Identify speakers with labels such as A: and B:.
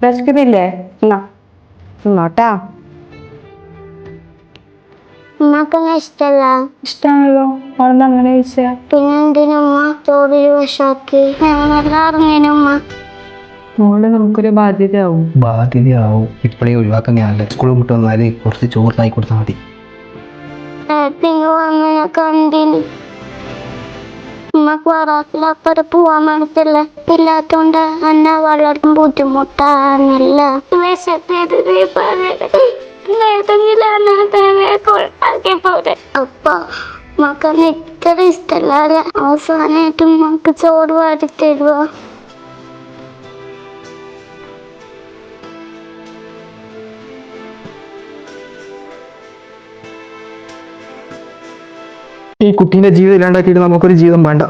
A: വിശക്കുന്നില്ലേ? എന്നാ തിന്നോട്ടാ.
B: ഉമ്മക്കങ്ങനെ ഇഷ്ടല്ല.
A: ഇഷ്ടാണല്ലോ. അവളെന്താ അങ്ങനെ ചോദിച്ചാ?
B: പിന്നെ എന്തിനുമ്മ ചോറ് വിഷാക്കി? ഞങ്ങളെല്ലാം അറിഞ്ഞേനുമ്മ.
A: മോള് നമുക്കൊരു ബാധ്യതയാവും.
C: ഇപ്പഴേ ഒഴിവാക്കുന്നതല്ല. സ്കൂൾ വിട്ട് വന്നാല് കുറച്ച് ചോറിനായി കൊടുത്താൽ മതി.
B: അങ്ങനെ കണ്ടിന് ഉമ്മക്ക് വറാത്തിലപ്പുറം പോവാൻ വേണ്ടിട്ടല്ലേ ഇല്ലാത്തോണ്ട് എന്നെ വളരെ ബുദ്ധിമുട്ടാണല്ല. അപ്പൊ മക്ക ഇത്ര ഇഷ്ടല്ലാതെ അവസാനായിട്ട് ഉമ്മക്ക് ചോറ് വാരി തരുവോ?
C: ഈ കുട്ടീന്റെ ജീവിതം ഇല്ലാണ്ടാക്കിയിട്ട് നമുക്കൊരു ജീവിതം വേണ്ട.